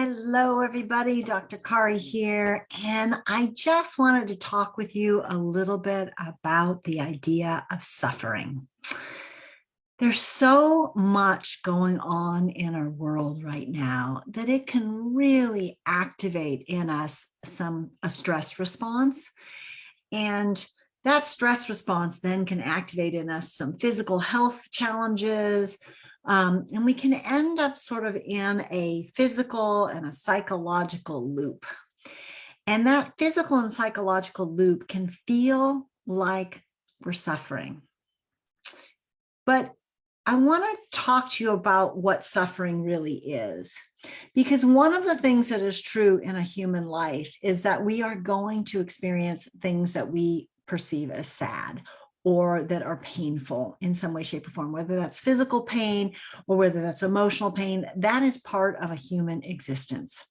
Hello, everybody. Dr. Cari here. And I just wanted to talk with you a little bit about the idea of suffering. There's so much going on in our world right now that it can really activate in us a stress response. And that stress response then can activate in us some physical health challenges. And we can end up sort of in a physical and a psychological loop. And that physical and psychological loop can feel like we're suffering. But I want to talk to you about what suffering really is. Because one of the things that is true in a human life is that we are going to experience things that we perceive as sad or that are painful in some way, shape, or form, whether that's physical pain or whether that's emotional pain. That is part of a human existence.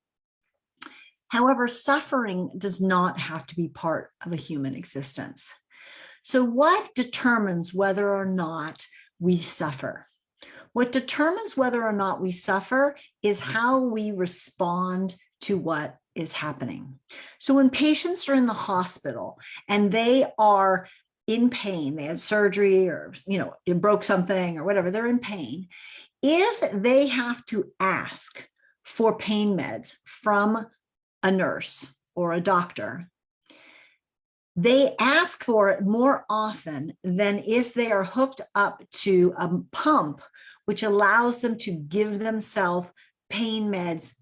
However, suffering does not have to be part of a human existence. So what determines whether or not we suffer? What determines whether or not we suffer is how we respond to what is happening. So when patients are in the hospital and they are in pain, they had surgery or, it broke something or whatever, they're in pain. If they have to ask for pain meds from a nurse or a doctor, they ask for it more often than if they are hooked up to a pump, which allows them to give themselves pain meds.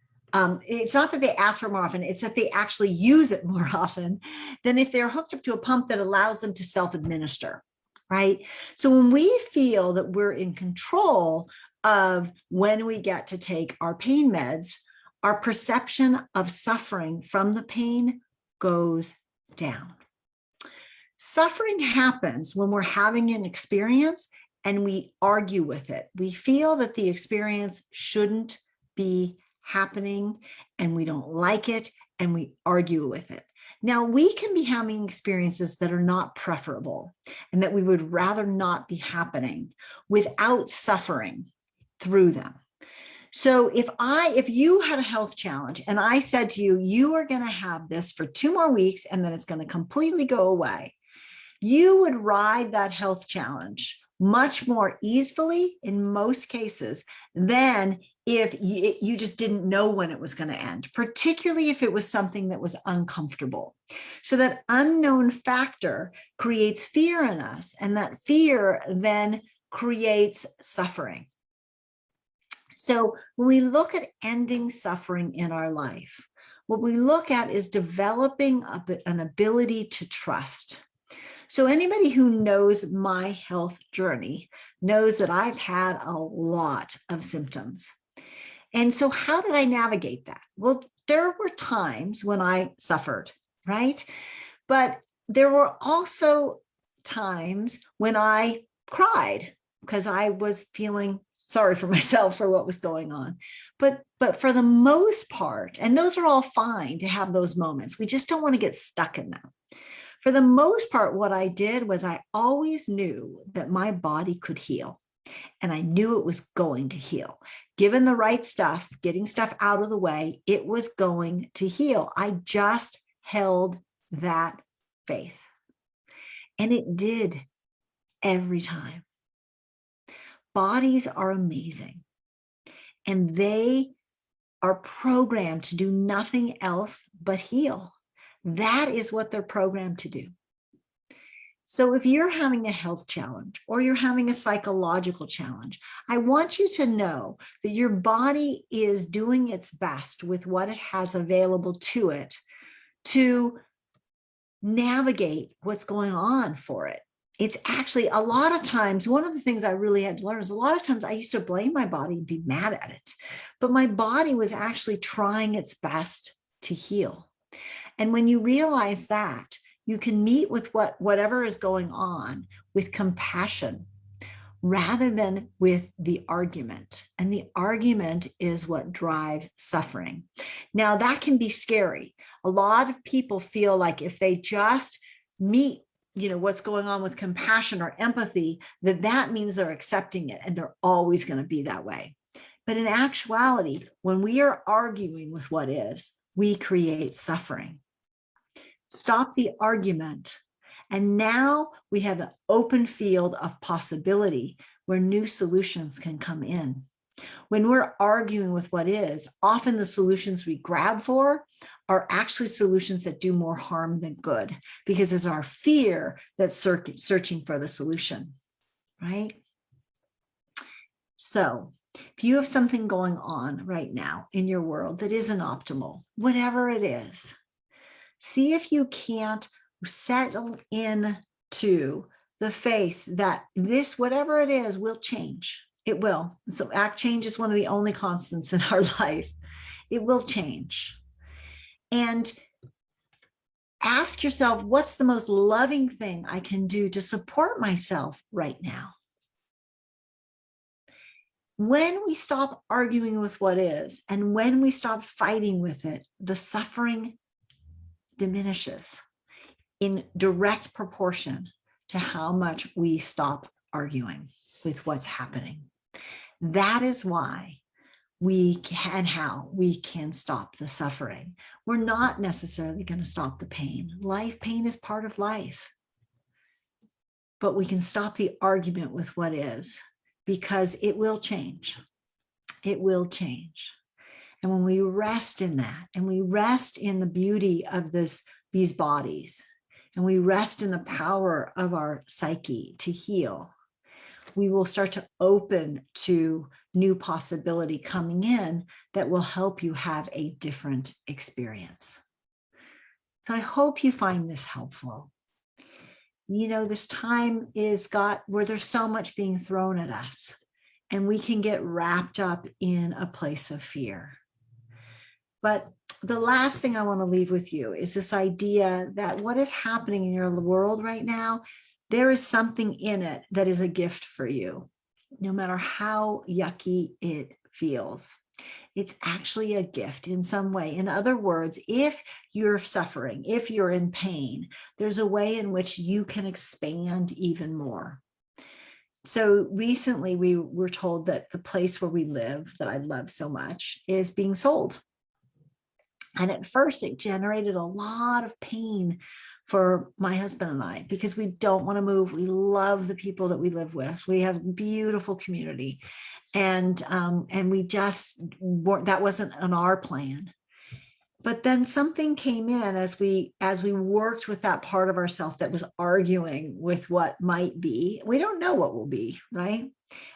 It's not that they ask for more often, it's that they actually use it more often than if they're hooked up to a pump that allows them to self-administer, right? So when we feel that we're in control of when we get to take our pain meds, our perception of suffering from the pain goes down. Suffering happens when we're having an experience and we argue with it. We feel that the experience shouldn't be happening and we don't like it and we argue with it. Now, we can be having experiences that are not preferable and that we would rather not be happening without suffering through them. So if you had a health challenge and I said to you, you are going to have this for 2 more weeks and then it's going to completely go away, you would ride that health challenge much more easily in most cases than if you just didn't know when it was going to end, particularly if it was something that was uncomfortable. So that unknown factor creates fear in us, and that fear then creates suffering. So when we look at ending suffering in our life, what we look at is developing an ability to trust. So anybody who knows my health journey knows that I've had a lot of symptoms. And so how did I navigate that? Well, there were times when I suffered, right? But there were also times when I cried because I was feeling sorry for myself for what was going on. But for the most part, and those are all fine to have those moments, we just don't want to get stuck in them. For the most part, what I did was I always knew that my body could heal, and I knew it was going to heal. Given the right stuff, getting stuff out of the way, it was going to heal. I just held that faith. And it did every time. Bodies are amazing, and they are programmed to do nothing else but heal. That is what they're programmed to do. So if you're having a health challenge or you're having a psychological challenge, I want you to know that your body is doing its best with what it has available to it to navigate what's going on for it. It's actually a lot of times, one of the things I really had to learn is a lot of times I used to blame my body and be mad at it, but my body was actually trying its best to heal. And when you realize that, you can meet with whatever is going on with compassion rather than with the argument. And the argument is what drives suffering. Now, that can be scary. A lot of people feel like if they just meet what's going on with compassion or empathy, that means they're accepting it and they're always going to be that way. But in actuality, when we are arguing with what is, we create suffering. Stop the argument. And now we have an open field of possibility where new solutions can come in. When we're arguing with what is, often the solutions we grab for are actually solutions that do more harm than good, because it's our fear that's searching for the solution, right? So if you have something going on right now in your world that isn't optimal, whatever it is, see if you can't settle into the faith that this, whatever it is, will change. It will. So change is one of the only constants in our life. It will change. And ask yourself, what's the most loving thing I can do to support myself right now? When we stop arguing with what is, and when we stop fighting with it, the suffering diminishes in direct proportion to how much we stop arguing with what's happening. That is why how we can stop the suffering. We're not necessarily going to stop the pain. Pain is part of life. But we can stop the argument with what is, because it will change. It will change. And when we rest in that, and we rest in the beauty of these bodies, and we rest in the power of our psyche to heal, we will start to open to new possibility coming in that will help you have a different experience. So I hope you find this helpful. You know, this time where there's so much being thrown at us, and we can get wrapped up in a place of fear. But the last thing I want to leave with you is this idea that what is happening in your world right now, there is something in it that is a gift for you, no matter how yucky it feels. It's actually a gift in some way. In other words, if you're suffering, if you're in pain, there's a way in which you can expand even more. So recently we were told that the place where we live, that I love so much, is being sold. And at first it generated a lot of pain for my husband and I, because we don't want to move. We love the people that we live with. We have a beautiful community. And we just weren't, that wasn't on our plan. But then something came in as we worked with that part of ourselves that was arguing with what might be. We don't know what will be, right?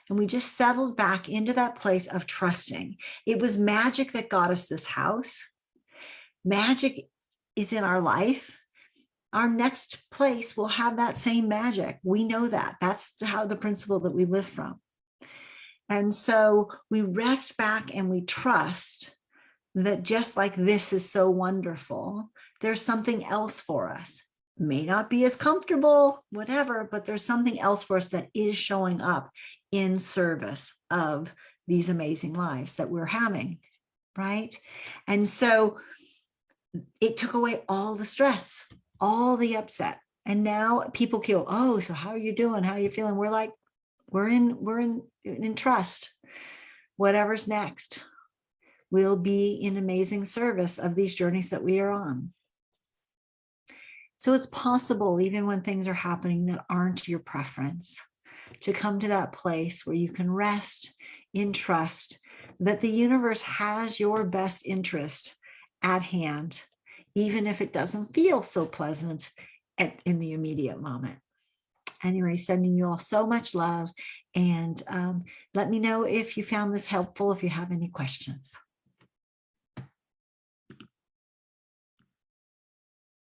And we just settled back into that place of trusting. It was magic that got us this house. Magic is in our life. Our next place will have that same magic. We know that. That's how the principle that we live from. And so we rest back and we trust that just like this is so wonderful, there's something else for us. May not be as comfortable, whatever, but there's something else for us that is showing up in service of these amazing lives that we're having, right? And so it took away all the stress, all the upset. And now people go, oh, so how are you doing? How are you feeling? We're like, we're in trust. Whatever's next will be in amazing service of these journeys that we are on. So it's possible, even when things are happening that aren't your preference, to come to that place where you can rest in trust that the universe has your best interest at hand, even if it doesn't feel so pleasant in the immediate moment. Anyway, sending you all so much love, and let me know if you found this helpful, if you have any questions.